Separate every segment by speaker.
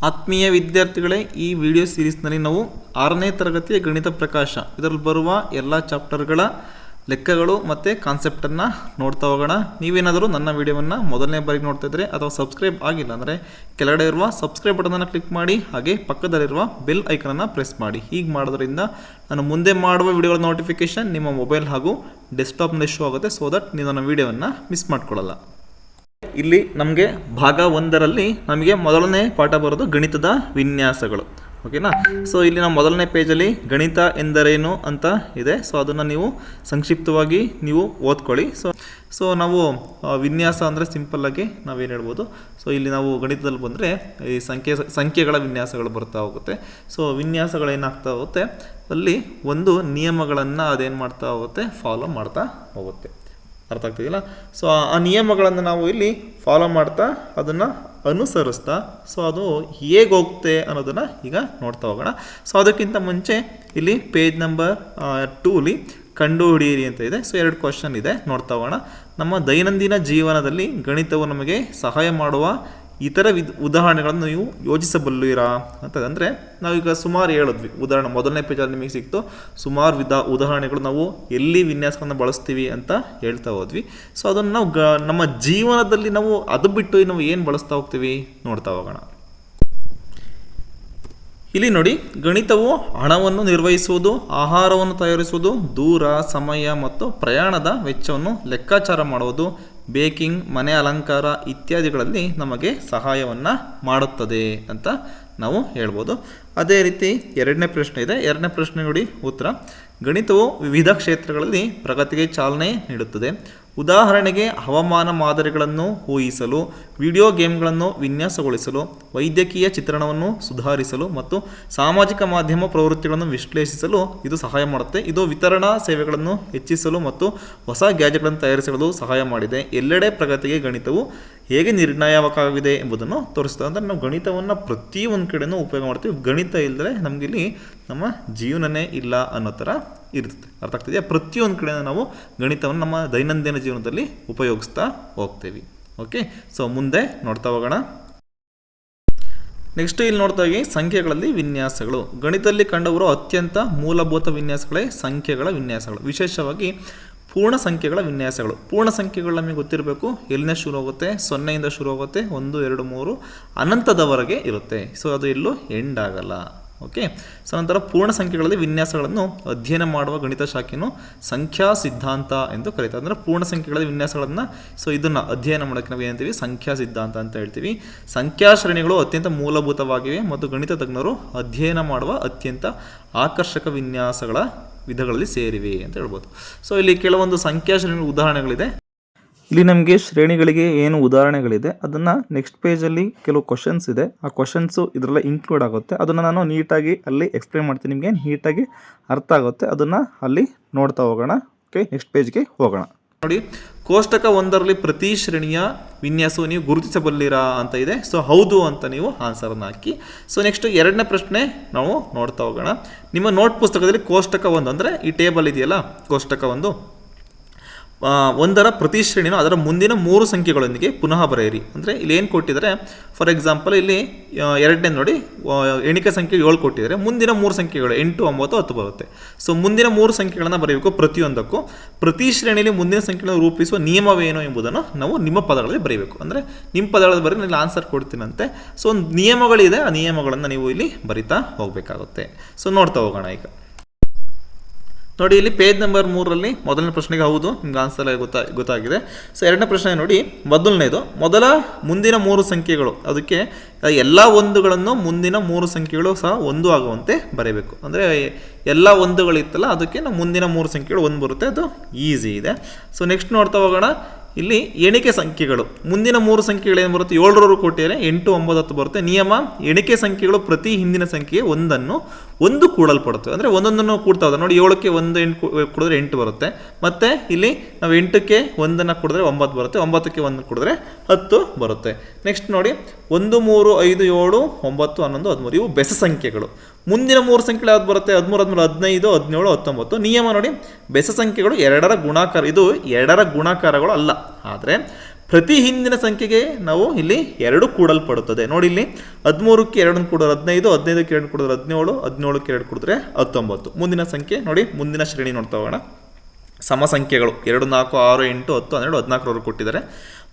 Speaker 1: ಆತ್ಮೀಯ ವಿದ್ಯಾರ್ಥಿಗಳೇ, ಈ ವಿಡಿಯೋ ಸೀರೀಸ್ನಲ್ಲಿ ನಾವು 6ನೇ ತರಗತಿಯ ಗಣಿತ ಪ್ರಕಾಶ ಇದರಲ್ಲಿ ಬರುವ ಎಲ್ಲ ಚಾಪ್ಟರ್ಗಳ ಲೆಕ್ಕಗಳು ಮತ್ತು ಕಾನ್ಸೆಪ್ಟನ್ನು ನೋಡ್ತಾ ಹೋಗೋಣ. ನೀವೇನಾದರೂ ನನ್ನ ವಿಡಿಯೋವನ್ನು ಮೊದಲನೇ ಬಾರಿಗೆ ನೋಡ್ತಾ ಇದ್ದರೆ ಅಥವಾ ಸಬ್ಸ್ಕ್ರೈಬ್ ಆಗಿಲ್ಲ ಅಂದರೆ ಕೆಳಗಡೆ ಇರುವ ಸಬ್ಸ್ಕ್ರೈಬ್ ಬಟನನ್ನು ಕ್ಲಿಕ್ ಮಾಡಿ, ಹಾಗೆ ಪಕ್ಕದಲ್ಲಿರುವ ಬೆಲ್ ಐಕನನ್ನು ಪ್ರೆಸ್ ಮಾಡಿ. ಹೀಗೆ ಮಾಡೋದ್ರಿಂದ ನಾನು ಮುಂದೆ ಮಾಡುವ ವಿಡಿಯೋಗಳ ನೋಟಿಫಿಕೇಷನ್ ನಿಮ್ಮ ಮೊಬೈಲ್ ಹಾಗೂ ಡೆಸ್ಕ್ಟಾಪ್ನಲ್ಲಿ ಶೋ ಆಗುತ್ತೆ. ಸೊ ದಟ್ ನೀವು ನನ್ನ ವಿಡಿಯೋವನ್ನು ಮಿಸ್ ಮಾಡ್ಕೊಳ್ಳಲ್ಲ. ಇಲ್ಲಿ ನಮಗೆ ಭಾಗ 1ರಲ್ಲಿ ನಮಗೆ ಮೊದಲನೇ ಪಾಠ ಬರೋದು ಗಣಿತದ ವಿನ್ಯಾಸಗಳು. ಓಕೆನಾ? ಸೊ ಇಲ್ಲಿ ನಾವು ಮೊದಲನೇ ಪೇಜಲ್ಲಿ ಗಣಿತ ಎಂದರೇನು ಅಂತ ಇದೆ. ಸೊ ಅದನ್ನು ನೀವು ಸಂಕ್ಷಿಪ್ತವಾಗಿ ನೀವು ಓದ್ಕೊಳ್ಳಿ. ಸೊ ನಾವು ವಿನ್ಯಾಸ ಅಂದರೆ ಸಿಂಪಲ್ಲಾಗಿ ನಾವೇನು ಹೇಳ್ಬೋದು, ಸೊ ಇಲ್ಲಿ ನಾವು ಗಣಿತದಲ್ಲಿ ಬಂದರೆ ಈ ಸಂಖ್ಯೆಗಳ ವಿನ್ಯಾಸಗಳು ಬರ್ತಾ ಹೋಗುತ್ತೆ. ಸೊ ವಿನ್ಯಾಸಗಳೇನಾಗ್ತಾ ಹೋಗುತ್ತೆ, ಅಲ್ಲಿ ಒಂದು ನಿಯಮಗಳನ್ನು ಅದೇನು ಮಾಡ್ತಾ ಹೋಗುತ್ತೆ, ಫಾಲೋ ಮಾಡ್ತಾ ಹೋಗುತ್ತೆ. ಅರ್ಥ ಆಗ್ತಿದೆಯಲ್ಲ? ಸೊ ಆ ನಿಯಮಗಳನ್ನು ನಾವು ಇಲ್ಲಿ ಫಾಲೋ ಮಾಡ್ತಾ ಅದನ್ನು ಅನುಸರಿಸ್ತಾ ಸೊ ಅದು ಹೇಗೆ ಹೋಗುತ್ತೆ ಅನ್ನೋದನ್ನು ಈಗ ನೋಡ್ತಾ ಹೋಗೋಣ. ಸೊ ಅದಕ್ಕಿಂತ ಮುಂಚೆ ಇಲ್ಲಿ ಪೇಜ್ ನಂಬರ್ 2ಲಿ ಕಂಡು ಹಿಡಿಯಿರಿ ಅಂತ ಇದೆ. ಸೊ 2 ಕ್ವಶನ್ ಇದೆ, ನೋಡ್ತಾ ಹೋಗೋಣ. ನಮ್ಮ ದೈನಂದಿನ ಜೀವನದಲ್ಲಿ ಗಣಿತವು ನಮಗೆ ಸಹಾಯ ಮಾಡುವ ಇತರ ಉದಾಹರಣೆಗಳನ್ನು ನೀವು ಯೋಜಿಸಬಲ್ಲಿರಾ ಅಂತ. ಅಂದರೆ ನಾವೀಗ ಸುಮಾರು ಹೇಳಿದ್ವಿ ಉದಾಹರಣೆ, ಮೊದಲನೇ ಪೇಜಲ್ಲಿ ನಿಮಗೆ ಸಿಕ್ತು ಸುಮಾರು ಉದಾಹರಣೆಗಳು ನಾವು ಎಲ್ಲಿ ವಿನ್ಯಾಸಗಳನ್ನು ಬಳಸ್ತೀವಿ ಅಂತ ಹೇಳ್ತಾ ಹೋದ್ವಿ. ಸೊ ಅದನ್ನು ನಾವು ನಮ್ಮ ಜೀವನದಲ್ಲಿ ನಾವು ಅದು ಬಿಟ್ಟು ನಾವು ಏನು ಬಳಸ್ತಾ ಹೋಗ್ತೀವಿ ನೋಡ್ತಾ ಹೋಗೋಣ. ಇಲ್ಲಿ ನೋಡಿ, ಗಣಿತವು ಹಣವನ್ನು ನಿರ್ವಹಿಸುವುದು, ಆಹಾರವನ್ನು ತಯಾರಿಸುವುದು, ದೂರ, ಸಮಯ ಮತ್ತು ಪ್ರಯಾಣದ ವೆಚ್ಚವನ್ನು ಲೆಕ್ಕಾಚಾರ ಮಾಡುವುದು, ಬೇಕಿಂಗ್, ಮನೆ ಅಲಂಕಾರ ಇತ್ಯಾದಿಗಳಲ್ಲಿ ನಮಗೆ ಸಹಾಯವನ್ನು ಮಾಡುತ್ತದೆ ಅಂತ ನಾವು ಹೇಳ್ಬೋದು. ಅದೇ ರೀತಿ 2ನೇ ಪ್ರಶ್ನೆ ಇದೆ. 2ನೇ ಪ್ರಶ್ನೆ ನೋಡಿ ಉತ್ತರ. ಗಣಿತವು ವಿವಿಧ ಕ್ಷೇತ್ರಗಳಲ್ಲಿ ಪ್ರಗತಿಗೆ ಚಾಲನೆ ನೀಡುತ್ತದೆ. ಉದಾಹರಣೆಗೆ ಹವಾಮಾನ ಮಾದರಿಗಳನ್ನು ಊಹಿಸಲು, ವಿಡಿಯೋ ಗೇಮ್ಗಳನ್ನು ವಿನ್ಯಾಸಗೊಳಿಸಲು, ವೈದ್ಯಕೀಯ ಚಿತ್ರಣವನ್ನು ಸುಧಾರಿಸಲು ಮತ್ತು ಸಾಮಾಜಿಕ ಮಾಧ್ಯಮ ಪ್ರವೃತ್ತಿಗಳನ್ನು ವಿಶ್ಲೇಷಿಸಲು ಇದು ಸಹಾಯ ಮಾಡುತ್ತೆ. ಇದು ವಿತರಣಾ ಸೇವೆಗಳನ್ನು ಹೆಚ್ಚಿಸಲು ಮತ್ತು ಹೊಸ ಗ್ಯಾಜೆಟ್ಗಳನ್ನು ತಯಾರಿಸಲು ಸಹಾಯ ಮಾಡಿದೆ. ಎಲ್ಲೆಡೆ ಪ್ರಗತಿಗೆ ಗಣಿತವು ಹೇಗೆ ನಿರ್ಣಾಯಕವಾಗಿದೆ ಎಂಬುದನ್ನು ತೋರಿಸ್ತದೆ. ಅಂದರೆ ನಾವು ಗಣಿತವನ್ನು ಪ್ರತಿಯೊಂದು ಕಡೆಯೂ ಉಪಯೋಗ ಮಾಡ್ತೀವಿ. ಗಣಿತ ಇಲ್ಲದೆ ನಮಗಿಲ್ಲಿ ನಮ್ಮ ಜೀವನನೇ ಇಲ್ಲ ಅನ್ನೋ ಥರ ಇರ್ತದೆ. ಅರ್ಥ ಆಗ್ತಿದೆಯಾ? ಪ್ರತಿಯೊಂದು ಕಡೆ ನಾವು ಗಣಿತವನ್ನು ನಮ್ಮ ದೈನಂದಿನ ಜೀವನದಲ್ಲಿ ಉಪಯೋಗಿಸ್ತಾ ಹೋಗ್ತೇವೆ. ಓಕೆ, ಸೊ ಮುಂದೆ ನೋಡ್ತಾ ಹೋಗೋಣ. ನೆಕ್ಸ್ಟ್ ಇಲ್ಲಿ ನೋಡ್ತಾ ಹೋಗಿ ಸಂಖ್ಯೆಗಳಲ್ಲಿ ವಿನ್ಯಾಸಗಳು. ಗಣಿತದಲ್ಲಿ ಕಂಡುಬರುವ ಅತ್ಯಂತ ಮೂಲಭೂತ ವಿನ್ಯಾಸಗಳೇ ಸಂಖ್ಯೆಗಳ ವಿನ್ಯಾಸಗಳು, ವಿಶೇಷವಾಗಿ ಪೂರ್ಣ ಸಂಖ್ಯೆಗಳ ವಿನ್ಯಾಸಗಳು. ಪೂರ್ಣ ಸಂಖ್ಯೆಗಳು ನಮಗೆ ಗೊತ್ತಿರಬೇಕು. ಎಲ್ಲಿಂದ ಶುರು ಆಗುತ್ತೆ? 0ಇಂದ ಶುರು ಆಗುತ್ತೆ, 1, 2, 3 ಅನಂತದವರೆಗೆ ಇರುತ್ತೆ. ಸೊ ಅದು ಎಲ್ಲೂ ಎಂಡ್ ಆಗಲ್ಲ. ಓಕೆ, ಸೊ ನಂತರ ಪೂರ್ಣ ಸಂಖ್ಯೆಗಳಲ್ಲಿ ವಿನ್ಯಾಸಗಳನ್ನು ಅಧ್ಯಯನ ಮಾಡುವ ಗಣಿತ ಶಾಖೆಯನ್ನು ಸಂಖ್ಯಾ ಸಿದ್ಧಾಂತ ಎಂದು ಕರೀತಾರೆ. ಅಂದರೆ ಪೂರ್ಣ ಸಂಖ್ಯೆಗಳಲ್ಲಿ ವಿನ್ಯಾಸಗಳನ್ನು ಸೊ ಇದನ್ನು ಅಧ್ಯಯನ ಮಾಡೋಕ್ಕೆ ನಾವು ಏನಂತೀವಿ? ಸಂಖ್ಯಾ ಸಿದ್ಧಾಂತ ಅಂತ ಹೇಳ್ತೀವಿ. ಸಂಖ್ಯಾ ಶ್ರೇಣಿಗಳು ಅತ್ಯಂತ ಮೂಲಭೂತವಾಗಿವೆ ಮತ್ತು ಗಣಿತ ತಜ್ಞರು ಅಧ್ಯಯನ ಮಾಡುವ ಅತ್ಯಂತ ಆಕರ್ಷಕ ವಿನ್ಯಾಸಗಳ ವಿಧಗಳಲ್ಲಿ ಸೇರಿವೆ ಅಂತ ಹೇಳ್ಬೋದು. ಸೊ ಇಲ್ಲಿ ಕೆಲವೊಂದು ಸಂಖ್ಯಾ ಶ್ರೇಣಿಗಳ ಉದಾಹರಣೆಗಳಿದೆ. ಇಲ್ಲಿ ನಮಗೆ ಶ್ರೇಣಿಗಳಿಗೆ ಏನು ಉದಾಹರಣೆಗಳಿದೆ ಅದನ್ನು ನೆಕ್ಸ್ಟ್ ಪೇಜಲ್ಲಿ ಕೆಲವು ಕ್ವಶನ್ಸ್ ಇದೆ. ಆ ಕ್ವಶನ್ಸು ಇದರೆಲ್ಲ ಇನ್ಕ್ಲೂಡ್ ಆಗುತ್ತೆ. ಅದನ್ನು ನಾನು ನೀಟಾಗಿ ಅಲ್ಲಿ ಎಕ್ಸ್ಪ್ಲೇನ್ ಮಾಡ್ತೀನಿ, ನಿಮಗೆ ನೀಟಾಗಿ ಅರ್ಥ ಆಗುತ್ತೆ. ಅದನ್ನು ಅಲ್ಲಿ ನೋಡ್ತಾ ಹೋಗೋಣ. ಓಕೆ, ನೆಕ್ಸ್ಟ್ ಪೇಜ್ಗೆ ಹೋಗೋಣ. ನೋಡಿ, ಕೋಷ್ಟಕ 1ರಲ್ಲಿ ಪ್ರತಿ ಶ್ರೇಣಿಯ ವಿನ್ಯಾಸವು ನೀವು ಗುರುತಿಸಬಲ್ಲಿರಾ ಅಂತ ಇದೆ. ಸೊ ಹೌದು ಅಂತ ನೀವು ಆನ್ಸರನ್ನು ಹಾಕಿ. ಸೊ ನೆಕ್ಸ್ಟ್ 2ನೇ ಪ್ರಶ್ನೆ ನಾವು ನೋಡ್ತಾ ಹೋಗೋಣ. ನಿಮ್ಮ ನೋಟ್ ಪುಸ್ತಕದಲ್ಲಿ ಕೋಷ್ಟಕ 1 ಅಂದರೆ ಈ ಟೇಬಲ್ ಇದೆಯಲ್ಲ, ಕೋಷ್ಟಕ 1ರ ಪ್ರತಿ ಶ್ರೇಣಿನೂ ಅದರ ಮುಂದಿನ 3 ಸಂಖ್ಯೆಗಳೊಂದಿಗೆ ಪುನಃ ಬರೆಯಿರಿ. ಅಂದರೆ ಇಲ್ಲಿ ಏನು ಕೊಟ್ಟಿದ್ದಾರೆ, ಫಾರ್ ಎಕ್ಸಾಂಪಲ್ ಇಲ್ಲಿ 2ನೇ ನೋಡಿ, ಎಣಿಕೆ ಸಂಖ್ಯೆ 7 ಕೊಟ್ಟಿದ್ದಾರೆ. ಮುಂದಿನ 3 ಸಂಖ್ಯೆಗಳು 8, 9, 10 ಬರುತ್ತೆ. ಸೊ ಮುಂದಿನ 3 ಸಂಖ್ಯೆಗಳನ್ನು ಬರೆಯಬೇಕು ಪ್ರತಿಯೊಂದಕ್ಕೂ. ಪ್ರತಿ ಶ್ರೇಣಿಯಲ್ಲಿ ಮುಂದಿನ ಸಂಖ್ಯೆಗಳನ್ನು ರೂಪಿಸುವ ನಿಯಮವೇನು ಎಂಬುದನ್ನು ನಾವು ನಿಮ್ಮ ಪದಗಳಲ್ಲಿ ಬರೀಬೇಕು. ಅಂದರೆ ನಿಮ್ಮ ಪದಗಳಲ್ಲಿ ಬರೀ ನಾನು ಆನ್ಸರ್ ಕೊಡ್ತೀನಂತೆ. ಸೊ ಒಂದು ನಿಯಮಗಳಿದೆ, ಆ ನಿಯಮಗಳನ್ನು ನೀವು ಇಲ್ಲಿ ಬರಿತಾ ಹೋಗಬೇಕಾಗುತ್ತೆ. ಸೊ ನೋಡ್ತಾ ಹೋಗೋಣ ಈಗ. ನೋಡಿ, ಇಲ್ಲಿ ಪೇಜ್ ನಂಬರ್ 3ರಲ್ಲಿ ಮೊದಲನೇ ಪ್ರಶ್ನೆಗೆ ಹೌದು, ನಿಮ್ಗೆ ಆನ್ಸರ್ ಗೊತ್ತಾಗಿದೆ. ಸೊ 2ನೇ ಪ್ರಶ್ನೆ ನೋಡಿ, ಮೊದಲನೇದು ಮುಂದಿನ 3 ಸಂಖ್ಯೆಗಳು, ಅದಕ್ಕೆ ಎಲ್ಲ ಒಂದುಗಳನ್ನು ಮುಂದಿನ 3 ಸಂಖ್ಯೆಗಳು ಸಹ 1 ಆಗುವಂತೆ ಬರೀಬೇಕು. ಅಂದರೆ ಎಲ್ಲ ಒಂದುಗಳಿತ್ತಲ್ಲ, ಅದಕ್ಕೆ ನಾವು ಮುಂದಿನ 3 ಸಂಖ್ಯೆಗಳು 1 ಬರುತ್ತೆ. ಅದು ಈಸಿ ಇದೆ. ಸೊ ನೆಕ್ಸ್ಟ್ ನೋಡ್ತಾ ಹೋಗೋಣ. ಇಲ್ಲಿ ಎಣಿಕೆ ಸಂಖ್ಯೆಗಳು ಮುಂದಿನ 3 ಸಂಖ್ಯೆಗಳು ಏನು ಬರುತ್ತೆ? 7ರವರೆಗೂ ಕೊಟ್ಟಿದ್ದಾರೆ, 8, 9, 10 ಬರುತ್ತೆ. ನಿಯಮ, ಎಣಿಕೆ ಸಂಖ್ಯೆಗಳು ಪ್ರತಿ ಹಿಂದಿನ ಸಂಖ್ಯೆಗೆ 1 ಕೂಡಲ್ಪಡುತ್ತೆ. ಅಂದರೆ ಒಂದೊಂದನ್ನು ಕೂಡ್ತಾ ಹೋದ. ನೋಡಿ, 7ಕ್ಕೆ 1 8 ಕೊಡಿದ್ರೆ 8 ಬರುತ್ತೆ. ಮತ್ತು ಇಲ್ಲಿ ನಾವು 8ಕ್ಕೆ 1 ಕೊಡಿದ್ರೆ 9 ಬರುತ್ತೆ. 9ಕ್ಕೆ 1 ಕೊಡಿದ್ರೆ 10 ಬರುತ್ತೆ. ನೆಕ್ಸ್ಟ್ ನೋಡಿ, 1, 3, 5, 7, 9, 11, 13 ಇವು ಬೆಸ ಸಂಖ್ಯೆಗಳು. ಮುಂದಿನ 3 ಸಂಖ್ಯೆಗಳು ಯಾವ್ದು ಬರುತ್ತೆ? 13, 15, 17, 19. ನಿಯಮ ನೋಡಿ, ಬೆಸ ಸಂಖ್ಯೆಗಳು 2ರ ಗುಣಾಕಾರ. ಇದು 2ರ ಗುಣಾಕಾರಗಳು ಅಲ್ಲ, ಆದರೆ ಪ್ರತಿ ಹಿಂದಿನ ಸಂಖ್ಯೆಗೆ ನಾವು ಇಲ್ಲಿ 2 ಕೂಡಲ್ಪಡುತ್ತದೆ. ನೋಡಿ ಇಲ್ಲಿ 13ಕ್ಕೆ 2 ಕೂಡಿದ್ರೆ 15, 15ಕ್ಕೆ 2 ಕೂಡಿದ್ರೆ 17, 17ಕ್ಕೆ 2 ಕೂಡಿದ್ರೆ 19. ಮುಂದಿನ ಸಂಖ್ಯೆ ನೋಡಿ, ಮುಂದಿನ ಶ್ರೇಣಿ ನೋಡ್ತಾ ಹೋಗೋಣ. ಸಮ ಸಂಖ್ಯೆಗಳು 2, 4, 6, 8, 10, 12, 14 ಕೊಟ್ಟಿದ್ದಾರೆ.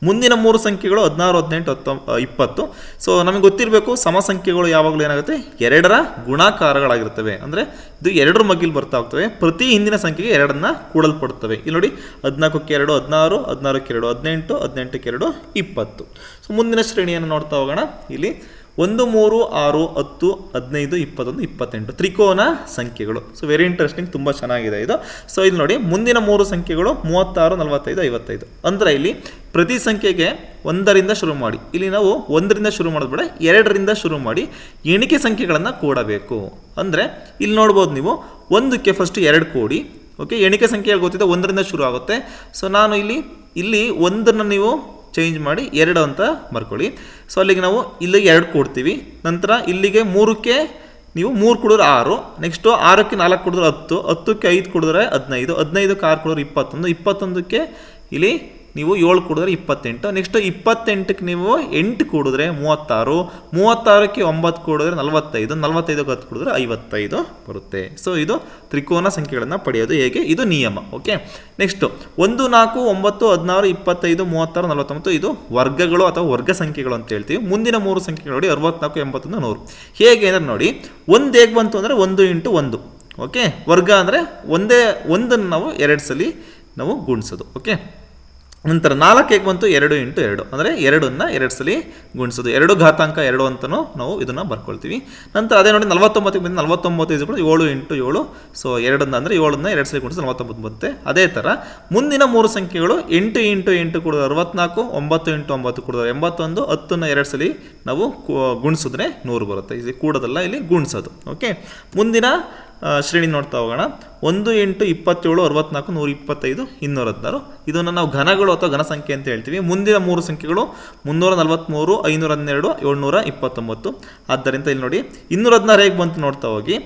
Speaker 1: ಮುಂದಿನ 3 ಸಂಖ್ಯೆಗಳು 16, 18, 20. ಸೊ ನಮಗೆ ಗೊತ್ತಿರಬೇಕು ಸಮ ಸಂಖ್ಯೆಗಳು ಯಾವಾಗಲೂ ಏನಾಗುತ್ತೆ, 2ರ ಗುಣಾಕಾರಗಳಾಗಿರ್ತವೆ. ಅಂದರೆ ಇದು 2ರ ಮಗ್ಗಿಲು ಬರ್ತಾ ಹೋಗ್ತವೆ. ಪ್ರತಿ ಹಿಂದಿನ ಸಂಖ್ಯೆಗೆ 2 ಕೂಡಲ್ಪಡುತ್ತವೆ. ಇಲ್ಲಿ ನೋಡಿ 14ಕ್ಕೆ 2 16, 16ಕ್ಕೆ 2 18, 18ಕ್ಕೆ 2 20. ಸೊ ಮುಂದಿನ ಶ್ರೇಣಿಯನ್ನು ನೋಡ್ತಾ ಹೋಗೋಣ. ಇಲ್ಲಿ 1, 3, 6, 10, 15, 21, 28 ತ್ರಿಕೋನ ಸಂಖ್ಯೆಗಳು. ಸೊ ವೆರಿ ಇಂಟ್ರೆಸ್ಟಿಂಗ್, ತುಂಬ ಚೆನ್ನಾಗಿದೆ ಇದು. ಸೊ ಇಲ್ಲಿ ನೋಡಿ ಮುಂದಿನ 3 ಸಂಖ್ಯೆಗಳು 36, 45, 55. ಅಂದರೆ ಇಲ್ಲಿ ಪ್ರತಿ ಸಂಖ್ಯೆಗೆ 1ರಿಂದ ಶುರು ಮಾಡಿ. ಇಲ್ಲಿ ನಾವು 1ರಿಂದ ಶುರು ಮಾಡೋದು ಬೇಡ, 2ರಿಂದ ಶುರು ಮಾಡಿ ಎಣಿಕೆ ಸಂಖ್ಯೆಗಳನ್ನು ಕೂಡಬೇಕು. ಅಂದರೆ ಇಲ್ಲಿ ನೋಡ್ಬೋದು ನೀವು, 1ಕ್ಕೆ ಫಸ್ಟ್ 2 ಕೂಡಿ, ಓಕೆ, ಎಣಿಕೆ ಸಂಖ್ಯೆ ಗೊತ್ತಿದೆ 1ರಿಂದ ಶುರು ಆಗುತ್ತೆ. ಸೊ ನಾನು ಇಲ್ಲಿ 1ನ್ನು ನೀವು ಚೇಂಜ್ ಮಾಡಿ 2 ಅಂತ ಬರ್ಕೊಳ್ಳಿ. ಸೊ ಅಲ್ಲಿಗೆ ನಾವು ಇಲ್ಲಿಗೆ 2 ಕೊಡ್ತೀವಿ. ನಂತರ ಇಲ್ಲಿಗೆ 3ಕ್ಕೆ ನೀವು 3 ಕೊಡಿದ್ರೆ 6, ನೆಕ್ಸ್ಟು 6ಕ್ಕೆ 4 ಕೊಡಿದ್ರೆ 10, 10ಕ್ಕೆ 5 ಕೊಡಿದ್ರೆ 15, 15ಕ್ಕೆ 6 ಕೊಡಿದ್ರೆ 21, 21ಕ್ಕೆ ಇಲ್ಲಿ ನೀವು 7 ಕೊಡಿದ್ರೆ 28, ನೆಕ್ಸ್ಟ್ 28ಕ್ಕೆ ನೀವು 8 ಕೊಡಿದ್ರೆ 36, 36ಕ್ಕೆ 9 ಕೊಡಿದ್ರೆ 45, 45ಕ್ಕೆ 10 ಕೊಡಿದ್ರೆ 55 ಬರುತ್ತೆ. ಸೊ ಇದು ತ್ರಿಕೋನ ಸಂಖ್ಯೆಗಳನ್ನು ಪಡೆಯೋದು ಹೇಗೆ, ಇದು ನಿಯಮ. ಓಕೆ, ನೆಕ್ಸ್ಟು 1, 4, 9, 16, 25, 36, 49 ಇದು ವರ್ಗಗಳು ಅಥವಾ ವರ್ಗ ಸಂಖ್ಯೆಗಳು ಅಂತ ಹೇಳ್ತೀವಿ. ಮುಂದಿನ 3 ಸಂಖ್ಯೆಗಳು ನೋಡಿ 64, 81, 100. ಹೇಗೆ ಅಂದರೆ ನೋಡಿ, 1 ಹೇಗೆ ಬಂತು ಅಂದರೆ 1 × 1. ಓಕೆ, ವರ್ಗ ಅಂದರೆ ಒಂದನ್ನು ನಾವು 2 ಸಲ ನಾವು ಗುಣಿಸೋದು. ಓಕೆ, ನಂತರ 4 ಹೇಗೆ ಬಂತು 2 × 2 ಅಂದರೆ 2ನ್ನು 2 ಸಲ ಗುಣಿಸೋದು. 2 ಘಾತಾಂಕ 2 ಅಂತಲೂ ನಾವು ಇದನ್ನು ಬರ್ಕೊಳ್ತೀವಿ. ನಂತರ ಅದೇ ನೋಡಿ 49ಗೆ ಬಂದು 49 7 × 7. ಸೊ 2 ಅಂದರೆ 7ನ್ನು 2 ಸಲ ಗುಣಿಸಿದ್ರೆ 49 ಬರುತ್ತೆ. ಅದೇ ಥರ ಮುಂದಿನ 3 ಸಂಖ್ಯೆಗಳು 8 × 8 ಕೊಡಿದ್ರೆ 64, 9 × 9 ಕೊಡಿದ್ರೆ 81, 10ನ್ನು 2 ಸಲ ನಾವು ಗುಣಿಸಿದ್ರೆ 100 ಬರುತ್ತೆ. ಇದು ಕೂಡೋದಲ್ಲ, ಇಲ್ಲಿ ಗುಣಿಸೋದು. ಓಕೆ, ಮುಂದಿನ ಶ್ರೇಣಿ ನೋಡ್ತಾ ಹೋಗೋಣ. 1 × 27, 64, 125, 216. ಇದನ್ನು ನಾವು ಘನಗಳು ಅಥವಾ ಘನ ಸಂಖ್ಯೆ ಅಂತ ಹೇಳ್ತೀವಿ. ಮುಂದಿನ 3 ಸಂಖ್ಯೆಗಳು 343, 512, 729. ಆದ್ದರಿಂದ ಇಲ್ಲಿ ನೋಡಿ 216 ಹೇಗೆ ಬಂತು ನೋಡ್ತಾ ಹೋಗಿ.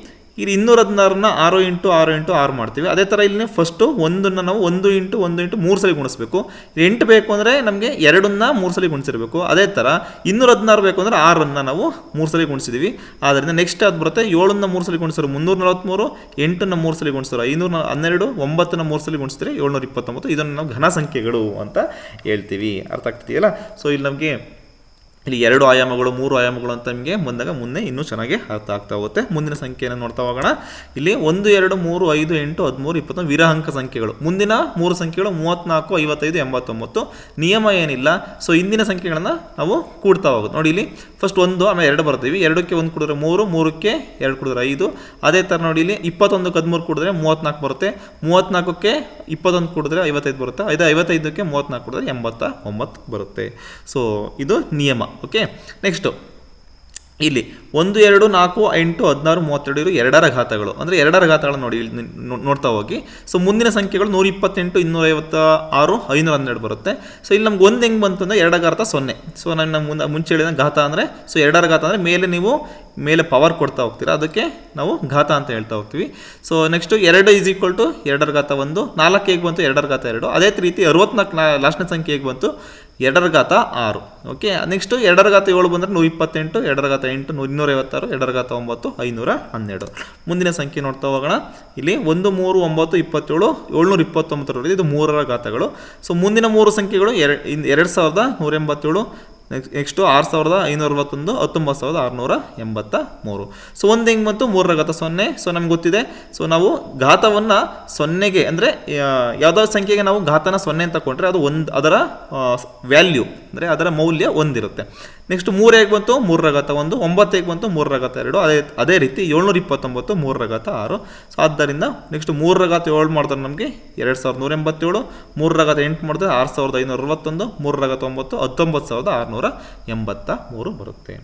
Speaker 1: ಇಲ್ಲಿ 216ನ್ನ 6 × 6 × 6 ಮಾಡ್ತೀವಿ. ಅದೇ ಥರ ಇಲ್ಲಿ ಫಸ್ಟು 1ನ್ನು ನಾವು 1 × 1 × 3 ಸಲ ಗುಣಿಸ್ಬೇಕು. 8 ಬೇಕು ಅಂದರೆ ನಮಗೆ 2ನ್ನ 3 ಸಲ ಗುಣಿಸಿರಬೇಕು. ಅದೇ ಥರ 216 ಬೇಕು ಅಂದರೆ 6ನ್ನು ನಾವು 3 ಸಲ ಗುಣಿಸಿದ್ದೀವಿ. ಆದ್ದರಿಂದ ನೆಕ್ಸ್ಟ್ ಅದು ಬರುತ್ತೆ 7ನ್ನ 3 ಸಲ ಗುಣಿಸಿದ್ರು 343, 8ನ್ನ 3 ಸಲ ಗುಣಿಸಿದ್ರು 512, 9ನ್ನ 3 ಸಲ ಗುಣಿಸಿದ್ರೆ 729. ಇದನ್ನು ನಾವು ಘನ ಸಂಖ್ಯೆಗಳು ಅಂತ ಹೇಳ್ತೀವಿ. ಅರ್ಥ ಆಗ್ತಿದೆಯಲ್ಲ? ಸೊ ಇಲ್ಲಿ ನಮಗೆ ಇಲ್ಲಿ 2 ಆಯಾಮಗಳು 3 ಆಯಾಮಗಳು ಅಂತ ನಿಮಗೆ ಬಂದಾಗ ಮುಂದೆ ಇನ್ನೂ ಚೆನ್ನಾಗಿ ಅರ್ಥ ಆಗ್ತಾ ಹೋಗುತ್ತೆ. ಮುಂದಿನ ಸಂಖ್ಯೆಯನ್ನು ನೋಡ್ತಾ ಹೋಗೋಣ. ಇಲ್ಲಿ 1, 2, 3, 5, 8, 13, 21 ವಿರಹಾಂಕ ಸಂಖ್ಯೆಗಳು. ಮುಂದಿನ 3 ಸಂಖ್ಯೆಗಳು 34, 55, 89. ನಿಯಮ ಏನಿಲ್ಲ. ಸೊ ಇಂದಿನ ಸಂಖ್ಯೆಗಳನ್ನು ನಾವು ಕೂಡ್ತಾ ಹೋಗೋದು. ನೋಡಿ ಇಲ್ಲಿ ಫಸ್ಟ್ 1 ಆಮೇಲೆ 2 ಬರ್ತೀವಿ. 2ಕ್ಕೆ 1 ಕೊಡಿದ್ರೆ 3, 3ಕ್ಕೆ 2 ಕೊಡಿದ್ರೆ 5. ಅದೇ ಥರ ನೋಡಿ ಇಲ್ಲಿ 21ಕ್ಕೆ 13 ಕೊಡಿದ್ರೆ 34 ಬರುತ್ತೆ. 34ಕ್ಕೆ 21 ಕೊಡಿದ್ರೆ 55 ಬರುತ್ತೆ. 55ಕ್ಕೆ 34 ಕೊಡಿದ್ರೆ 89 ಬರುತ್ತೆ. ಸೊ ಇದು ನಿಯಮ. ಓಕೆ, ನೆಕ್ಸ್ಟು ಇಲ್ಲಿ 1, 2, 4, 8, 16, 32 ಇರು 2ರ ಘಾತಗಳು. ಅಂದರೆ 2ರ ಘಾತಗಳನ್ನು ನೋಡಿ ನೋಡ್ತಾ ಹೋಗಿ. ಸೊ ಮುಂದಿನ ಸಂಖ್ಯೆಗಳು 128, 256, 512 ಬರುತ್ತೆ. ಸೊ ಇಲ್ಲಿ ನಮ್ಗೆ 1 ಹೆಂಗೆ ಬಂತು ಅಂದರೆ 2ರ ಘಾತ 0. ಸೊ ನಾನು ಮುಂಚೆ ಹೇಳಿದ ಘಾತ ಅಂದರೆ, ಸೊ 2ರ ಘಾತ ಅಂದರೆ ಮೇಲೆ ಪವರ್ ಕೊಡ್ತಾ ಹೋಗ್ತೀರಾ, ಅದಕ್ಕೆ ನಾವು ಘಾತ ಅಂತ ಹೇಳ್ತಾ ಹೋಗ್ತೀವಿ. ಸೊ ನೆಕ್ಸ್ಟು 2 = 2ರ ಘಾತ 1. 4 ಹೇಗೆ ಬಂತು 2ರ ಘಾತ 2. ಅದೇ ರೀತಿ 64 ಲಾಸ್ಟ್ನೇ ಸಂಖ್ಯೆ ಹೇಗೆ ಬಂತು 2ರ ಘಾತ 6. ಓಕೆ, ನೆಕ್ಸ್ಟು 2ರ ಘಾತ 7 ಬಂದರೆ 128, 2ರ ಘಾತ 8 256, 2ರ ಘಾತ 9 512. ಮುಂದಿನ ಸಂಖ್ಯೆ ನೋಡ್ತಾ ಹೋಗೋಣ. ಇಲ್ಲಿ 1, 3, 9, 27, 729 ಇದು 3ರ ಘಾತಗಳು. ಸೊ ಮುಂದಿನ 3 ಸಂಖ್ಯೆಗಳು 2187, ನೆಕ್ಸ್ಟು 6561, 19683. ಸೊ 1 ಹೆಂಗೆ ಬಂತು 3ರ ಘಾತ 0. ಸೊ ನಮ್ಗೆ ಗೊತ್ತಿದೆ. ಸೊ ನಾವು ಘಾತವನ್ನು 0ಗೆ ಅಂದರೆ ಯಾವುದೋ ಸಂಖ್ಯೆಗೆ ನಾವು ಘಾತನ 0 ಅಂತ ತಗೊಂಡ್ರೆ ಅದು ಅದರ ವ್ಯಾಲ್ಯೂ ಅಂದರೆ ಅದರ ಮೌಲ್ಯ 1 ಇರುತ್ತೆ. ನೆಕ್ಸ್ಟ್ 3 ಹೇಗೆ ಬಂತು 3ರ ಘಾತ 1. 9 ಹೇಗೆ ಬಂತು 3ರ ಘಾತ 2. ಅದೇ ರೀತಿ 729 3ರ ಘಾತ 6. ಸೊ ಆದ್ದರಿಂದ ನೆಕ್ಸ್ಟ್ 3ರ ಘಾತ 7 ಮಾಡಿದ್ರೆ ನಮಗೆ 2187, 3ರ ಘಾತ 8 ಮಾಡಿದ್ರೆ 6561, 3ರ ಘಾತ 9 19683 ಬರುತ್ತೆ.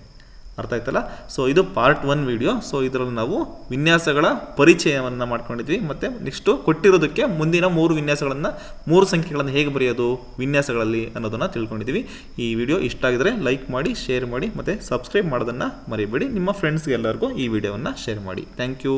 Speaker 1: ಅರ್ಥ ಆಯ್ತಲ್ಲ? ಸೊ ಇದು ಪಾರ್ಟ್ 1 ವಿಡಿಯೋ. ಸೊ ಇದರಲ್ಲಿ ನಾವು ವಿನ್ಯಾಸಗಳ ಪರಿಚಯವನ್ನು ಮಾಡ್ಕೊಂಡಿದ್ವಿ. ಮತ್ತು ನೆಕ್ಸ್ಟು ಕೊಟ್ಟಿರೋದಕ್ಕೆ ಮುಂದಿನ 3 ವಿನ್ಯಾಸಗಳನ್ನು 3 ಸಂಖ್ಯೆಗಳನ್ನು ಹೇಗೆ ಬರೆಯೋದು ವಿನ್ಯಾಸಗಳಲ್ಲಿ ಅನ್ನೋದನ್ನು ತಿಳ್ಕೊಂಡಿದ್ವಿ. ಈ ವಿಡಿಯೋ ಇಷ್ಟ ಆಗಿದರೆ ಲೈಕ್ ಮಾಡಿ, ಶೇರ್ ಮಾಡಿ ಮತ್ತು ಸಬ್ಸ್ಕ್ರೈಬ್ ಮಾಡೋದನ್ನು ಮರಿಬೇಡಿ. ನಿಮ್ಮ ಫ್ರೆಂಡ್ಸ್ಗೆ ಎಲ್ಲರಿಗೂ ಈ ವಿಡಿಯೋವನ್ನು ಶೇರ್ ಮಾಡಿ. Thank you.